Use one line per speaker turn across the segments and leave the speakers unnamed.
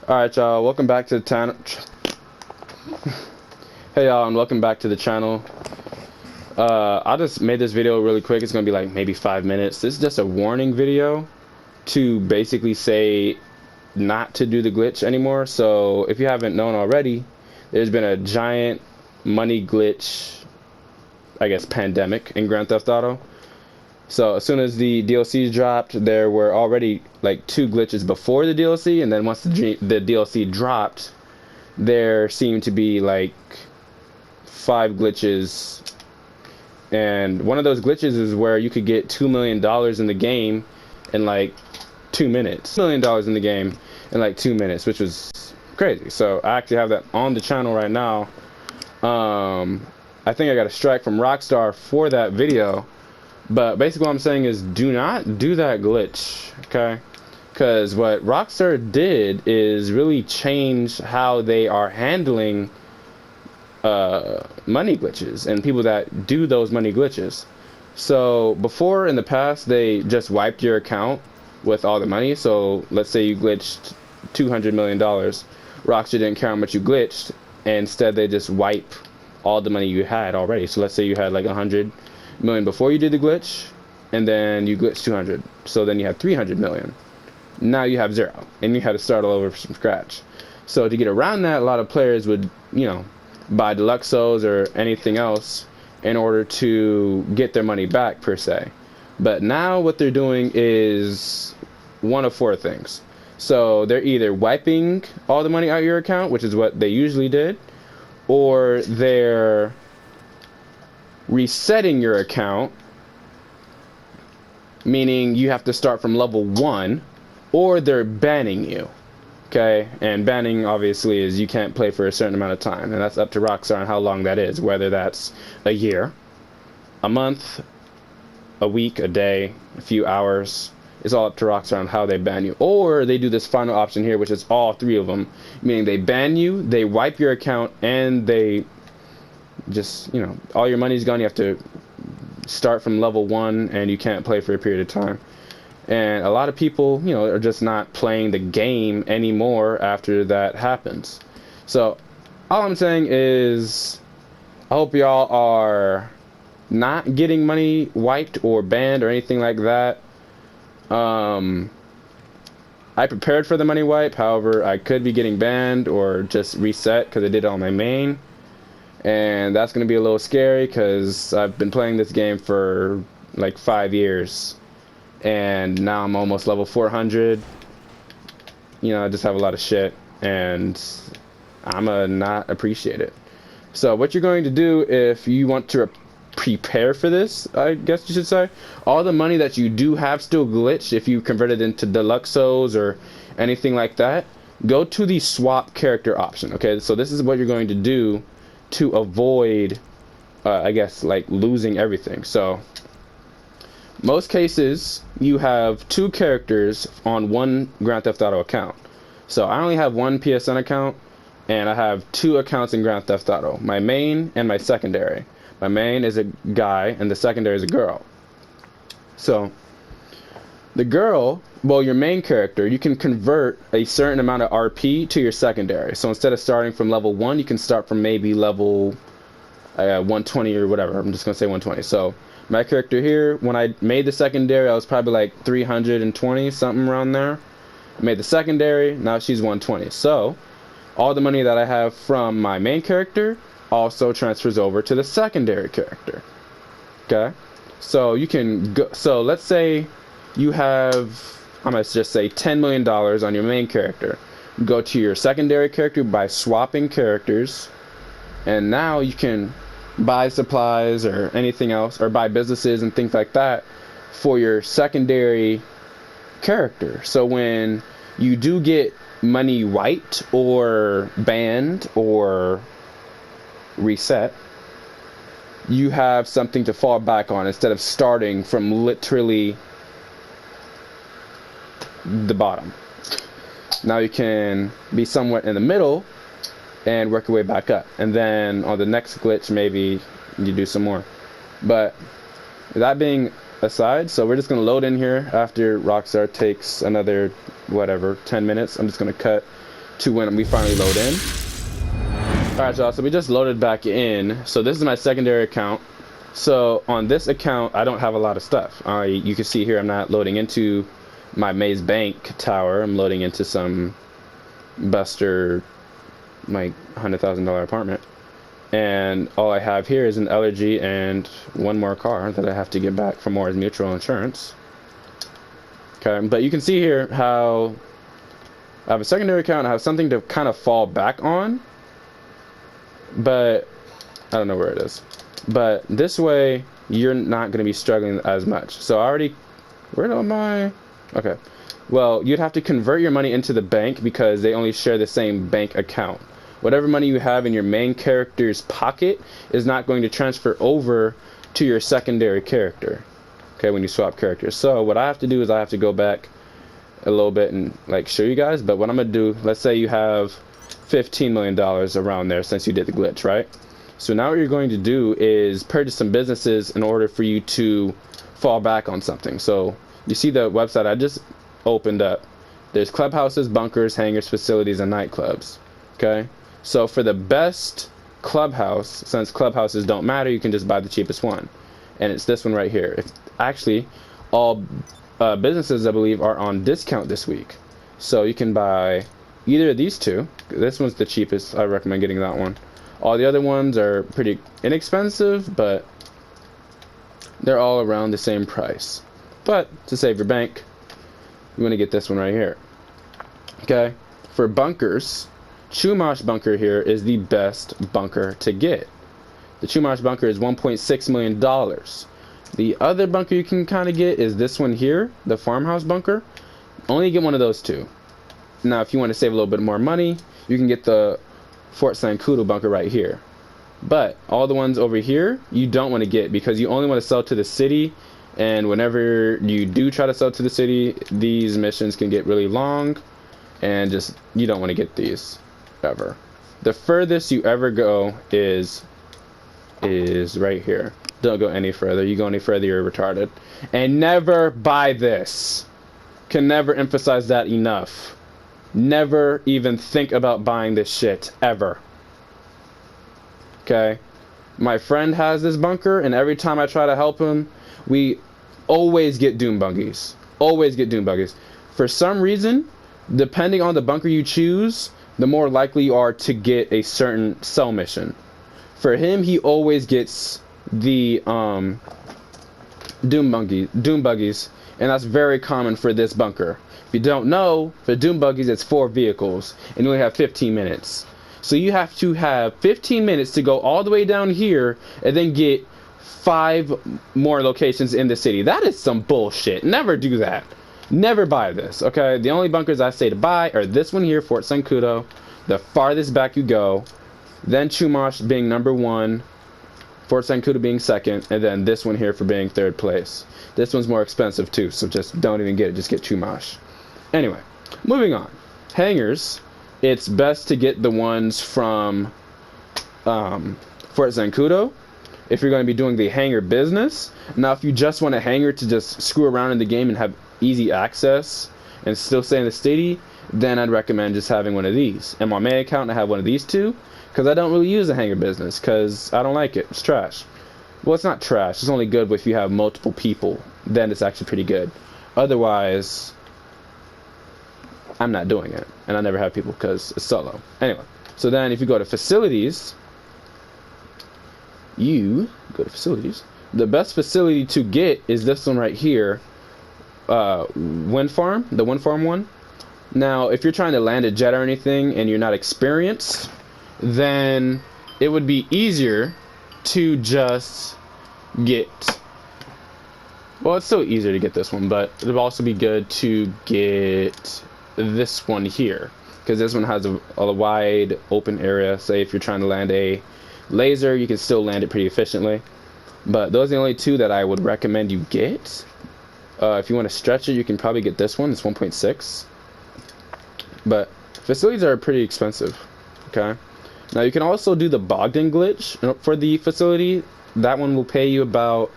Alright, y'all, welcome back to the channel. Hey, y'all, and welcome back to the channel. I just made this video really quick. It's gonna be like maybe 5 minutes. This is just a warning video to basically say not to do the glitch anymore. So, if you haven't known already, there's been a giant money glitch, I guess, pandemic in Grand Theft Auto. So as soon as the DLC dropped, there were already like 2 glitches before the DLC, and then once the DLC dropped, there seemed to be like 5 glitches. And one of those glitches is where you could get $2 million in the game in like 2 minutes. $2 million in the game in like 2 minutes, which was crazy. So I actually have that on the channel right now. I think I got a strike from Rockstar for that video. But basically what I'm saying is do not do that glitch, okay? Because what Rockstar did is really change how they are handling money glitches and people that do those money glitches. So before, in the past, they just wiped your account with all the money. So let's say you glitched $200 million. Rockstar didn't care how much you glitched. And instead, they just wipe all the money you had already. So let's say you had like 100 million before you did the glitch, and then you glitched 200, so then you have 300 million. Now you have 0, and you had to start all over from scratch. So to get around that, a lot of players would, buy Deluxos or anything else in order to get their money back, per se. But now what they're doing is one of 4 things. So they're either wiping all the money out of your account, which is what they usually did, or they're resetting your account, meaning you have to start from level 1, or they're banning you. Okay, and banning obviously is you can't play for a certain amount of time, and that's up to Rockstar on how long that is, whether that's a year, a month, a week, a day, a few hours. It's all up to Rockstar on how they ban you. Or they do this final option here, which is all 3 of them, meaning they ban you, they wipe your account, and they just, all your money's gone. You have to start from level 1, and you can't play for a period of time. And a lot of people, are just not playing the game anymore after that happens. So all I'm saying is I hope y'all are not getting money wiped or banned or anything like that. I prepared for the money wipe. However, I could be getting banned or just reset because I did it on my main. And that's going to be a little scary because I've been playing this game for like 5 years. And now I'm almost level 400. I just have a lot of shit. And I'ma not appreciate it. So what you're going to do if you want to prepare for this, I guess you should say, all the money that you do have still glitched, if you convert it into Deluxos or anything like that, go to the swap character option. Okay, so this is what you're going to do to avoid, I guess, like losing everything. So most cases you have 2 characters on one Grand Theft Auto account. So I only have one PSN account, and I have 2 accounts in Grand Theft Auto, my main and my secondary. My main is a guy and the secondary is a girl. So the girl, well, your main character, you can convert a certain amount of RP to your secondary. So instead of starting from level 1, you can start from maybe level 120 or whatever. I'm just going to say 120. So my character here, when I made the secondary, I was probably like 320, something around there. I made the secondary, now she's 120. So all the money that I have from my main character also transfers over to the secondary character. Okay? So you can go, so let's say you have, I'm going to just say $10 million on your main character. Go to your secondary character by swapping characters, and now you can buy supplies or anything else, or buy businesses and things like that for your secondary character. So when you do get money wiped or banned or reset, you have something to fall back on instead of starting from literally the bottom. Now you can be somewhat in the middle and work your way back up, and then on the next glitch maybe you do some more. But that being aside, so we're just going to load in here after Rockstar takes another whatever 10 minutes. I'm just going to cut to when we finally load in. Alright, y'all, so we just loaded back in. So this is my secondary account. So on this account, I don't have a lot of stuff. You can see here I'm not loading into my Maze Bank tower. I'm loading into some Buster, like, $100,000 apartment. And all I have here is an allergy and one more car that I have to get back from Moore's Mutual Insurance. Okay, but you can see here how I have a secondary account. I have something to kind of fall back on, but I don't know where it is. But this way, you're not going to be struggling as much. So I already, where am I? Okay. Well, you'd have to convert your money into the bank because they only share the same bank account. Whatever money you have in your main character's pocket is not going to transfer over to your secondary character. Okay, when you swap characters. So what I have to do is I have to go back a little bit and like show you guys. But what I'm going to do, let's say you have $15 million around there since you did the glitch, right? So now what you're going to do is purchase some businesses in order for you to fall back on something. So you see the website I just opened up. There's clubhouses, bunkers, hangars, facilities, and nightclubs. Okay? So for the best clubhouse, since clubhouses don't matter, you can just buy the cheapest one. And it's this one right here. Actually, all businesses, I believe, are on discount this week. So you can buy either of these two. This one's the cheapest. I recommend getting that one. All the other ones are pretty inexpensive, but they're all around the same price. But to save your bank, you want to get this one right here. Okay? For bunkers, Chumash bunker here is the best bunker to get. The Chumash bunker is $1.6 million. The other bunker you can kind of get is this one here, the farmhouse bunker. Only get one of those two. Now, if you want to save a little bit more money, you can get the Fort Zancudo bunker right here. But all the ones over here, you don't want to get because you only want to sell to the city. And whenever you do try to sell to the city, these missions can get really long. And just, you don't want to get these ever. The furthest you ever go is right here. Don't go any further. You go any further, you're retarded. And never buy this. Can never emphasize that enough. Never even think about buying this shit ever. Okay? My friend has this bunker, and every time I try to help him, we always get doom buggies. Always get doom buggies. For some reason, depending on the bunker you choose, the more likely you are to get a certain cell mission. For him, he always gets the doom buggies, and that's very common for this bunker. If you don't know, for doom buggies, it's 4 vehicles, and you only have 15 minutes. So you have to have 15 minutes to go all the way down here, and then get 5 more locations in the city. That is some bullshit. Never do that. Never buy this, okay? The only bunkers I say to buy are this one here, Fort Zancudo, the farthest back you go, then Chumash being number 1, Fort Zancudo being second, and then this one here for being 3rd place. This one's more expensive too, so just don't even get it, just get Chumash. Anyway, moving on. Hangars, it's best to get the ones from Fort Zancudo if you're going to be doing the hangar business. Now, if you just want a hangar to just screw around in the game and have easy access and still stay in the city, then I'd recommend just having one of these. In my main account, I have one of these two because I don't really use the hangar business because I don't like it. It's trash. Well, it's not trash. It's only good if you have multiple people. Then it's actually pretty good. Otherwise, I'm not doing it. And I never have people because it's solo. Anyway, so then if you go to facilities, the best facility to get is this one right here, Wind Farm, the Wind Farm one. Now, if you're trying to land a jet or anything and you're not experienced, then it would be easier to just get, well, it's still easier to get this one, but it would also be good to get this one here because this one has a wide open area. Say if you're trying to land a laser, you can still land it pretty efficiently. But those are the only two that I would recommend you get. If you want to stretch it, you can probably get this one. It's 1.6. But facilities are pretty expensive. Okay. Now you can also do the Bogdan glitch for the facility. That one will pay you about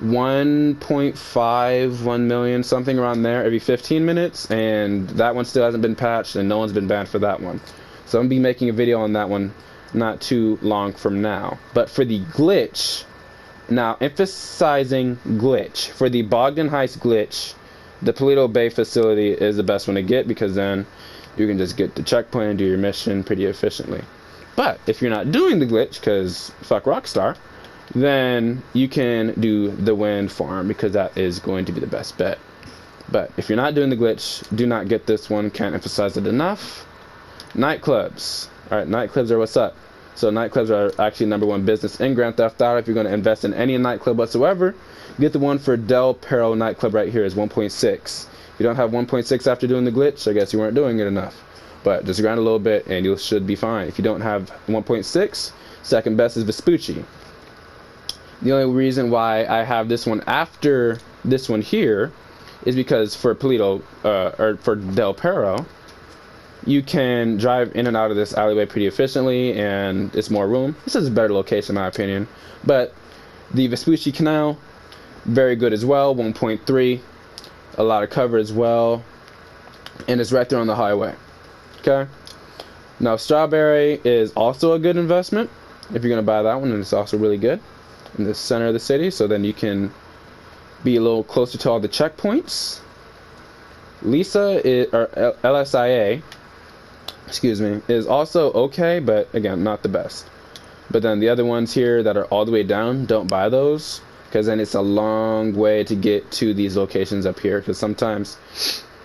1.5 million, something around there, every 15 minutes, and that one still hasn't been patched, and no one's been banned for that one. So I'm gonna be making a video on that one not too long from now. But for the glitch, now emphasizing glitch, for the Bogdan Heist glitch, the Paleto Bay facility is the best one to get, because then you can just get the checkpoint and do your mission pretty efficiently. But if you're not doing the glitch, because fuck Rockstar, then you can do the wind farm, because that is going to be the best bet. But if you're not doing the glitch, do not get this one. Can't emphasize it enough. Nightclubs. Alright, nightclubs are what's up. So nightclubs are actually #1 business in Grand Theft Auto. If you're going to invest in any nightclub whatsoever, get the one for Del Perro nightclub right here is 1.6. If you don't have 1.6 after doing the glitch, I guess you weren't doing it enough. But just grind a little bit and you should be fine. If you don't have 1.6, second best is Vespucci. The only reason why I have this one after this one here is because for Paleto, or for Del Perro, you can drive in and out of this alleyway pretty efficiently, and it's more room. This is a better location in my opinion. But the Vespucci Canal, very good as well, 1.3, a lot of cover as well, and it's right there on the highway. Okay. Now Strawberry is also a good investment if you're gonna buy that one, and it's also really good in the center of the city, so then you can be a little closer to all the checkpoints. Lisa is, or LSIA, excuse me, is also okay, but again, not the best. But then the other ones here that are all the way down, don't buy those, because then it's a long way to get to these locations up here, because sometimes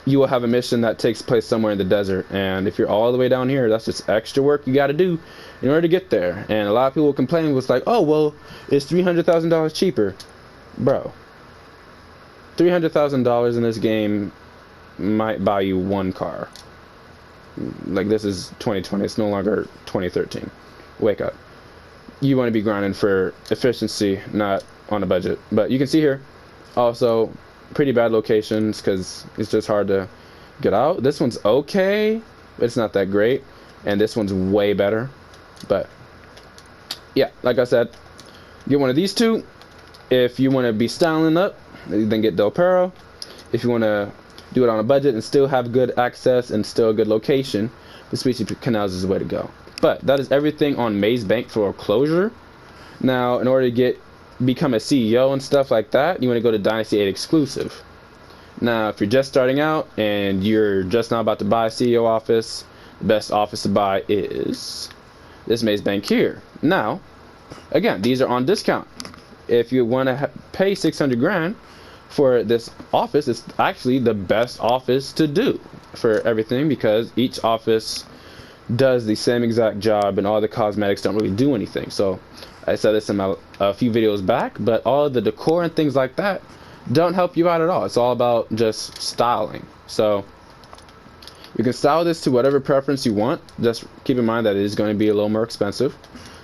you will have a mission that takes place somewhere in the desert, and if you're all the way down here, that's just extra work you got to do in order to get there. And a lot of people complain was like, oh well, it's $300,000 cheaper. Bro, $300,000 in this game might buy you one car. Like, this is 2020, it's no longer 2013. Wake up. You want to be grinding for efficiency, not on a budget. But you can see here also pretty bad locations, because it's just hard to get out. This one's okay, but it's not that great, and this one's way better. But yeah, like I said, get one of these two. If you want to be styling up, then get Del Perro. If you want to do it on a budget and still have good access and still a good location, the Vespucci Canals is the way to go. But that is everything on Maze Bank foreclosure. Now, in order to become a CEO and stuff like that, you want to go to Dynasty 8 exclusive. Now, if you're just starting out and you're just now about to buy a CEO office, the best office to buy is this Maze Bank here. Now, again, these are on discount. If you want to pay 600 grand for this office, it's actually the best office to do for everything, because each office does the same exact job and all the cosmetics don't really do anything. So I said this in a few videos back, but all of the decor and things like that don't help you out at all. It's all about just styling. So you can style this to whatever preference you want. Just keep in mind that it is going to be a little more expensive.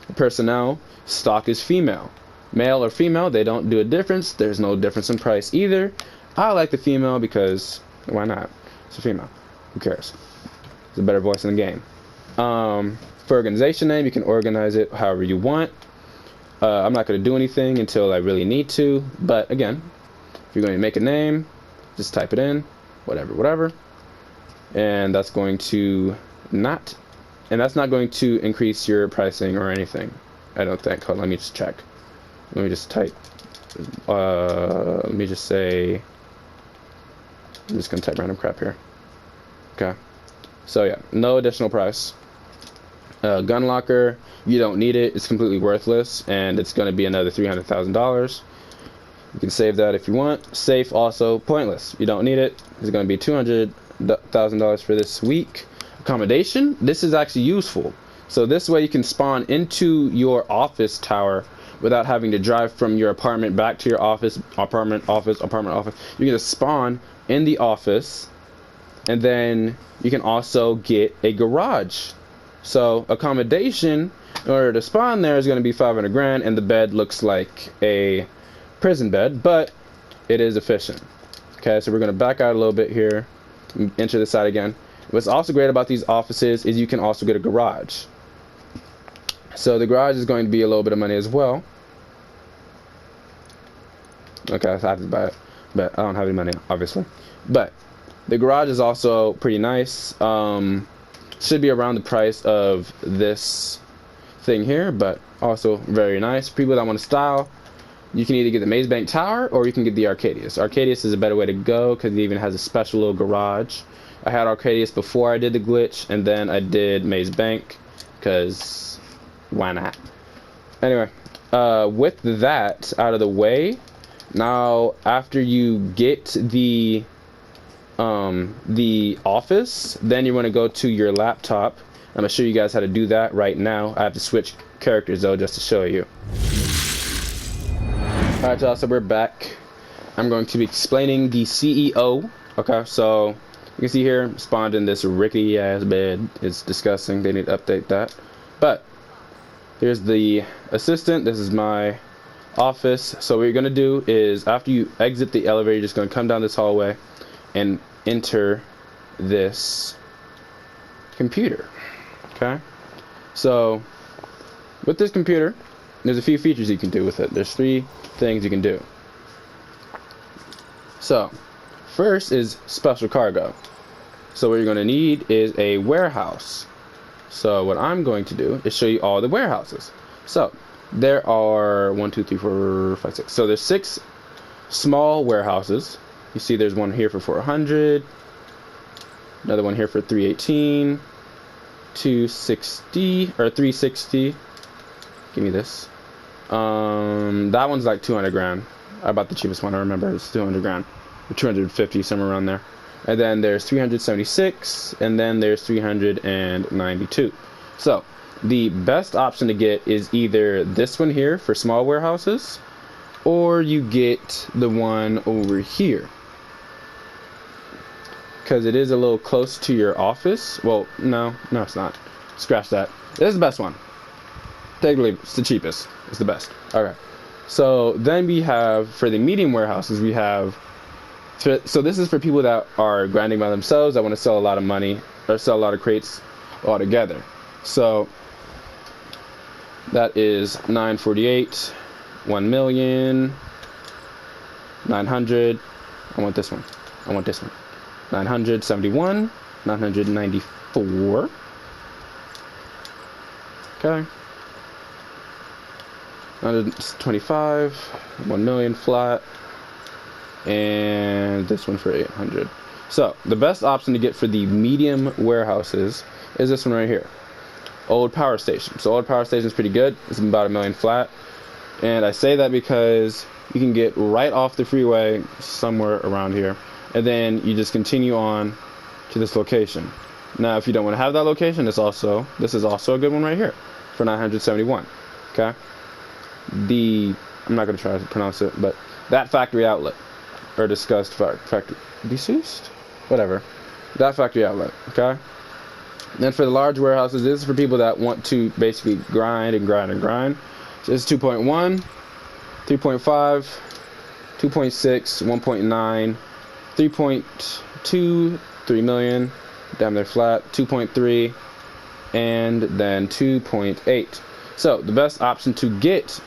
The personnel stock is female. Male or female, they don't do a difference. There's no difference in price either. I like the female because why not? It's a female. Who cares? It's a better voice in the game. For organization name, you can organize it however you want. I'm not going to do anything until I really need to. But again, if you're going to make a name, just type it in, whatever. And that's going to not going to increase your pricing or anything, I don't think. Hold on, let me just check. Let me just type, let me just say, I'm just going to type random crap here. Okay. So yeah, no additional price. Gun locker, you don't need it. It's completely worthless, and it's going to be another $300,000. You can save that if you want. Safe, also pointless. You don't need it. It's going to be $200,000 for this week. Accommodation, this is actually useful. So this way you can spawn into your office tower without having to drive from your apartment back to your office, apartment. You can just spawn in the office, and then you can also get a garage. So accommodation, in order to spawn there, is going to be 500 grand, and the bed looks like a prison bed, but it is efficient. Okay, so we're going to back out a little bit here, enter the side again. What's also great about these offices is you can also get a garage. So the garage is going to be a little bit of money as well. Okay, so I have to buy it, but I don't have any money, obviously. But the garage is also pretty nice. Should be around the price of this thing here, but also very nice. People that want to style, you can either get the Maze Bank Tower or you can get the Arcadius. Arcadius is a better way to go because it even has a special little garage. I had Arcadius before I did the glitch, and then I did Maze Bank because why not? Anyway, with that out of the way, now after you get the office, then you want to go to your laptop. I'm gonna show you guys how to do that right now. I have to switch characters though just to show you. Alright y'all, so we're back. I'm going to be explaining the CEO. Okay, so you can see here, spawned in this rickety ass bed. It's disgusting. They need to update that. But here's the assistant. This is my office. So what you're gonna do is after you exit the elevator, you're just gonna come down this hallway and enter this computer. Okay, so with this computer, there's a few features you can do with it. There's 3 things you can do. So first is special cargo. So what you're going to need is a warehouse. So what I'm going to do is show you all the warehouses. So there are 1 2 3 4 5 6. So there's 6 small warehouses. You see there's one here for 400, another one here for 318, 260 or 360. Give me this. That one's like 200 grand. I bought the cheapest one. I remember it's 200 grand, or 250, somewhere around there. And then there's 376, and then there's 392. So the best option to get is either this one here for small warehouses, or you get the one over here, because it is a little close to your office. Well, no, it's not. Scratch that. This is the best one. Technically, it's the cheapest. It's the best. Okay. So then we have, for the medium warehouses, we have, so this is for people that are grinding by themselves, that want to sell a lot of money, or sell a lot of crates all together. So that is 948, 1,000,000, 900. I want this one. 971, 994. Okay. 125, 1,000,000 flat, and this one for 800. So the best option to get for the medium warehouses is this one right here, Old Power Station. So Old Power Station is pretty good. It's about 1,000,000 flat, and I say that because you can get right off the freeway somewhere around here, and then you just continue on to this location. Now if you don't want to have that location, this is also a good one right here for 971. Okay, I'm not going to try to pronounce it, but that factory outlet, or discussed factory, deceased, whatever, that factory outlet. Okay, then for the large warehouses, this is for people that want to basically grind. So this is 2.1, 3.5, 2.6, 1.9, 3.2, 3 million, damn, they're flat, 2.3, and then 2.8. So the best option to get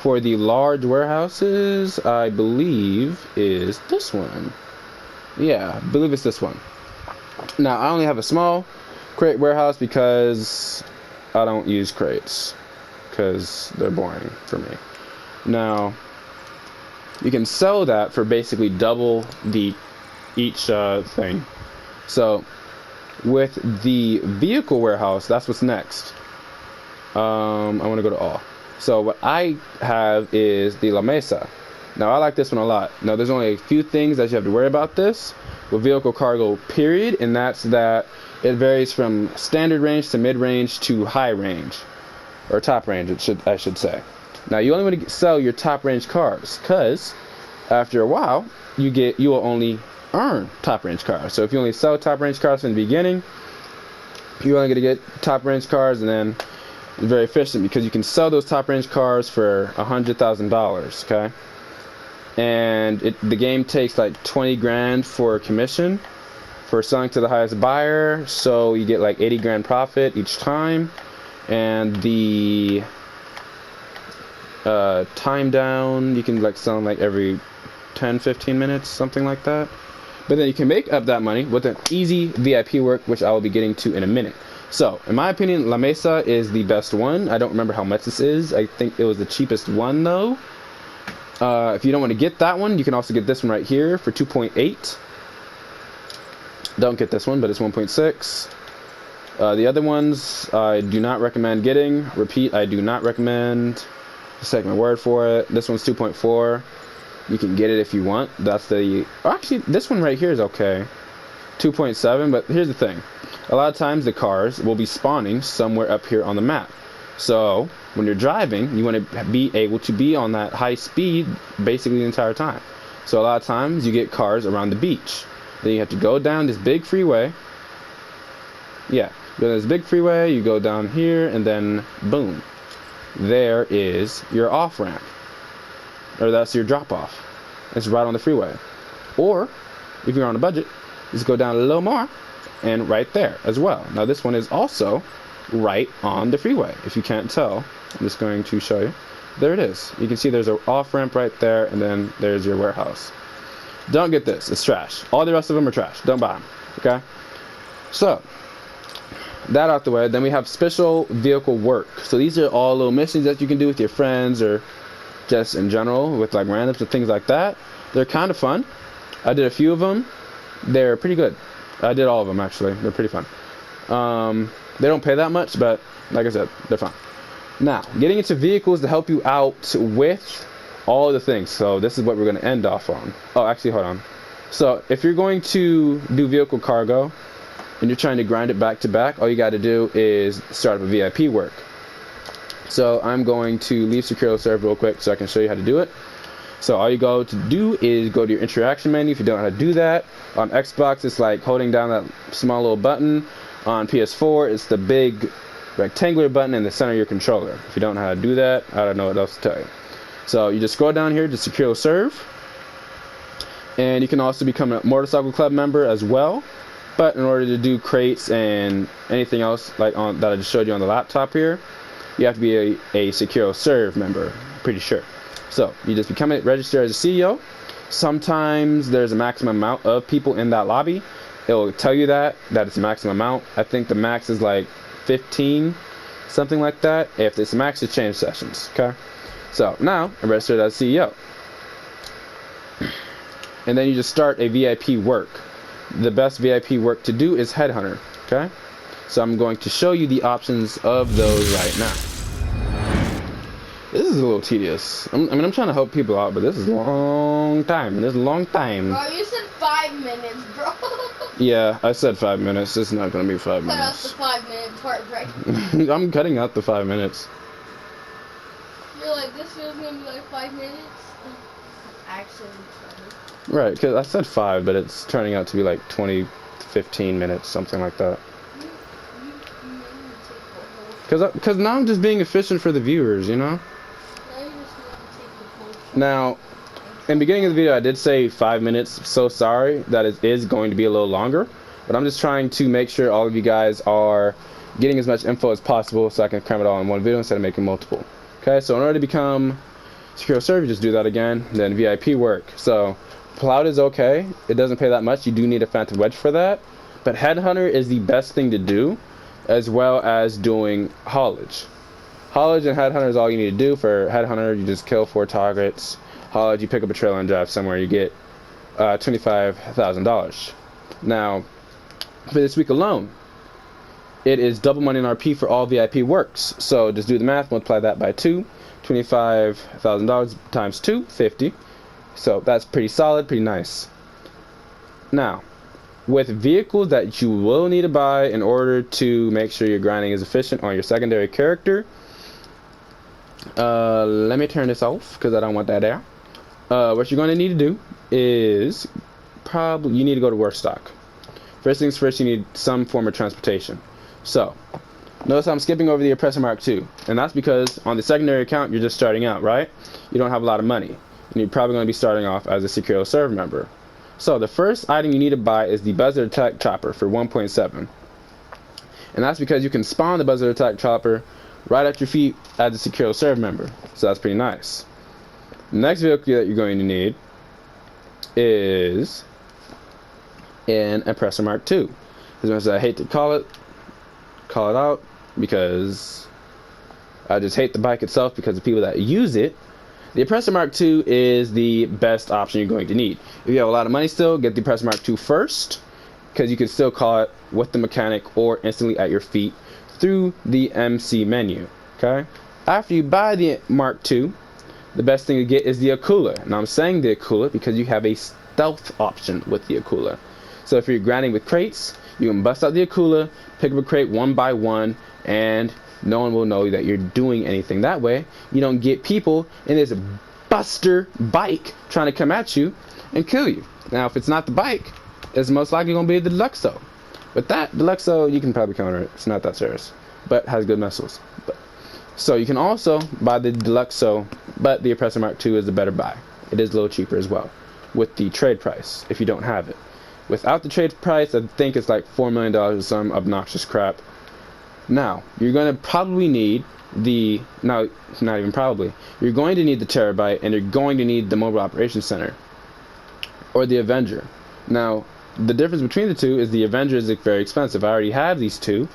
for the large warehouses, I believe, is this one. Yeah, I believe it's this one. Now, I only have a small crate warehouse because I don't use crates, because they're boring for me. Now, you can sell that for basically double each thing. So, with the vehicle warehouse, that's what's next. I want to go to all. So what I have is the La Mesa. Now I like this one a lot. Now there's only a few things that you have to worry about this with vehicle cargo, period, and that's that it varies from standard range to mid-range to high range, or top range, I should say. Now you only want to sell your top range cars, because after a while you will only earn top range cars. So if you only sell top range cars from the beginning, you're only going to get top range cars, and then it's very efficient because you can sell those top range cars for $100,000. Okay, and the game takes like 20 grand for commission for selling to the highest buyer, so you get like 80 grand profit each time. And the time down, you can like sell them like every 10-15 minutes, something like that. But then you can make up that money with an easy VIP work, which I will be getting to in a minute. So, in my opinion, La Mesa is the best one. I don't remember how much this is. I think it was the cheapest one, though. If you don't want to get that one, you can also get this one right here for 2.8. Don't get this one, but it's 1.6. The other ones, I do not recommend getting. Repeat, I do not recommend. Just take my word for it. This one's 2.4. You can get it if you want. That's the... Actually, this one right here is okay. 2.7, but here's the thing. A lot of times the cars will be spawning somewhere up here on the map. So, when you're driving, you want to be able to be on that high speed basically the entire time. So a lot of times you get cars around the beach. Then you have to go down this big freeway. Yeah, go down this big freeway, you go down here, and then boom. There is your off-ramp. Or that's your drop-off. It's right on the freeway. Or, if you're on a budget, just go down a little more, and right there as well. Now this one is also right on the freeway. If you can't tell, I'm just going to show you. There it is. You can see there's an off-ramp right there, and then there's your warehouse. Don't get this. It's trash. All the rest of them are trash. Don't buy them. Okay? So, that out the way. Then we have special vehicle work. So these are all little missions that you can do with your friends or just in general with like randoms and things like that. They're kind of fun. I did a few of them. They're pretty good. I did all of them actually. They're pretty fun. They don't pay that much, but like I said, they're fun. Now, getting into vehicles to help you out with all of the things. So this is what we're going to end off on. Oh, actually, hold on. So if you're going to do vehicle cargo and you're trying to grind it back to back, all you got to do is start up a VIP work. So I'm going to leave Secure Serve real quick so I can show you how to do it. So all you go to do is go to your interaction menu if you don't know how to do that. On Xbox, it's like holding down that small little button. On PS4, it's the big rectangular button in the center of your controller. If you don't know how to do that, I don't know what else to tell you. So you just scroll down here to Secure Serve. And you can also become a Motorcycle Club member as well. But in order to do crates and anything else like on that I just showed you on the laptop here, you have to be a Secure Serve member, pretty sure. So you just become it, register as a CEO. Sometimes there's a maximum amount of people in that lobby. It will tell you that it's a maximum amount. I think the max is like 15, something like that. If it's max, to change sessions. Okay. So now I'm registered as CEO, and then you just start a VIP work. The best VIP work to do is Headhunter. Okay. So I'm going to show you the options of those right now. This is a little tedious. I mean, I'm trying to help people out, but this is a long time. This is a long time.
Bro, you said 5 minutes, bro.
Yeah, I said 5 minutes. It's not going to be 5
Cut out
minutes.
the 5 minute part, right?
I'm cutting out the 5 minutes.
You're like, this is going to be like 5 minutes? Actually,
Right, because I said 5, but it's turning out to be like 20, 15 minutes, something like that. Because now I'm just being efficient for the viewers, you know? Now, in the beginning of the video, I did say 5 minutes. So sorry that it is going to be a little longer. But I'm just trying to make sure all of you guys are getting as much info as possible so I can cram it all in one video instead of making multiple. Okay, so in order to become Secure Serve, you just do that again. Then VIP work. So, Cloud is okay. It doesn't pay that much. You do need a Phantom Wedge for that. But Headhunter is the best thing to do, as well as doing haulage. Haulage and Headhunter is all you need to do. For Headhunter, you just kill 4 targets. Haulage, you pick up a trailer and drive somewhere. You get $25,000. Now, for this week alone, it is double money in RP for all VIP works. So just do the math, multiply that by 2. $25,000 times 2, 50. So that's pretty solid, pretty nice. Now, with vehicles that you will need to buy in order to make sure your grinding is efficient on your secondary character. Let me turn this off because I don't want that there. What you're going to need to do is you need to go to work stock. First things first, you need some form of transportation. So, notice I'm skipping over the Oppressor Mark II. And that's because on the secondary account, you're just starting out, right? You don't have a lot of money. And you're probably going to be starting off as a Secure Serve member. So the first item you need to buy is the Buzzard Attack Chopper for 1.7. And that's because you can spawn the Buzzard Attack Chopper right at your feet as a Secure Serve member. So that's pretty nice. The next vehicle that you're going to need is an Oppressor Mark II. As much as I hate to call it out, because I just hate the bike itself because of people that use it, the Oppressor Mark II is the best option you're going to need. If you have a lot of money still, get the Oppressor Mark II first, because you can still call it with the mechanic or instantly at your feet through the MC menu. Okay? After you buy the Mark II, the best thing to get is the Akula. Now I'm saying the Akula because you have a stealth option with the Akula. So if you're grinding with crates, you can bust out the Akula, pick up a crate one by one, and no one will know that you're doing anything. That way, you don't get people in this buster bike trying to come at you and kill you. Now, if it's not the bike, it's most likely going to be the Deluxo. With that, Deluxo, you can probably counter it. It's not that serious, but has good missiles. So you can also buy the Deluxo, but the Oppressor Mark II is the better buy. It is a little cheaper as well, with the trade price, if you don't have it. Without the trade price, I think it's like $4 million or some obnoxious crap. Now, you're going to probably need the, no, not even probably, you're going to need the Terabyte, and you're going to need the Mobile Operations Center, or the Avenger. Now, the difference between the two is the Avenger is very expensive. I already have these two,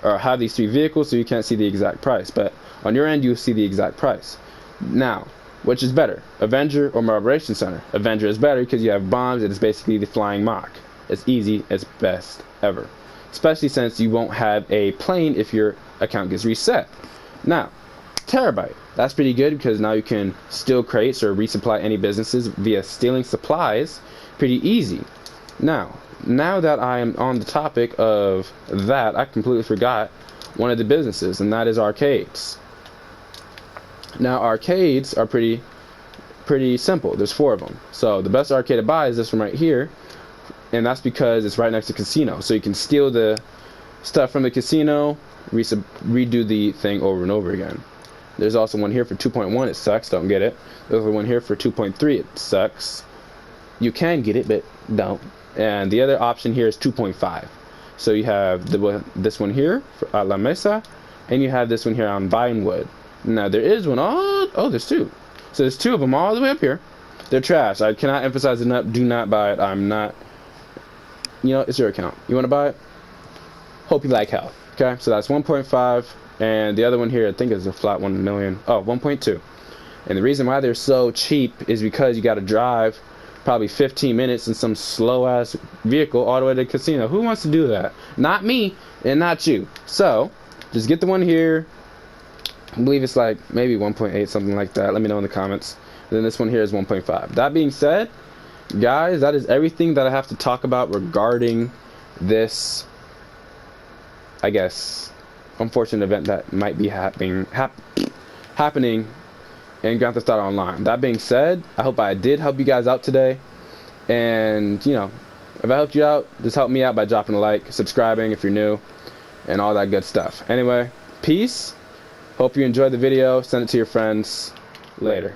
or have these 3 vehicles, so you can't see the exact price, but on your end, you'll see the exact price. Now, which is better, Avenger or Mobile Operations Center? Avenger is better because you have bombs, and it's basically the flying Mach. It's easy, it's best ever. Especially since you won't have a plane if your account gets reset. Now, Terabyte. That's pretty good because now you can steal crates or resupply any businesses via stealing supplies. Pretty easy. Now that I am on the topic of that, I completely forgot one of the businesses, and that is arcades. Now, arcades are pretty simple. There's 4 of them. So the best arcade to buy is this one right here, and that's because it's right next to casino. So you can steal the stuff from the casino, redo the thing over and over again. There's also one here for 2.1. It sucks. Don't get it. There's one here for 2.3. It sucks. You can get it, but don't. And the other option here is 2.5. So you have this one here for La Mesa, and you have this one here on Vinewood. Now there is one. Oh, there's 2. So there's 2 of them all the way up here. They're trash. I cannot emphasize enough. Do not buy it. I'm not. You know, it's your account. You want to buy it? Hope you like health. Okay, so that's 1.5, and the other one here I think is a flat 1 million. Oh, 1.2. And the reason why they're so cheap is because you got to drive probably 15 minutes in some slow ass vehicle all the way to the casino. Who wants to do that? Not me, and not you. So just get the one here. I believe it's like maybe 1.8, something like that. Let me know in the comments. And then this one here is 1.5. That being said, guys, that is everything that I have to talk about regarding this, I guess, unfortunate event that might be happening in Grand Theft Auto Online. That being said, I hope I did help you guys out today. And, you know, if I helped you out, just help me out by dropping a like, subscribing if you're new, and all that good stuff. Anyway, peace. Hope you enjoyed the video. Send it to your friends. Later.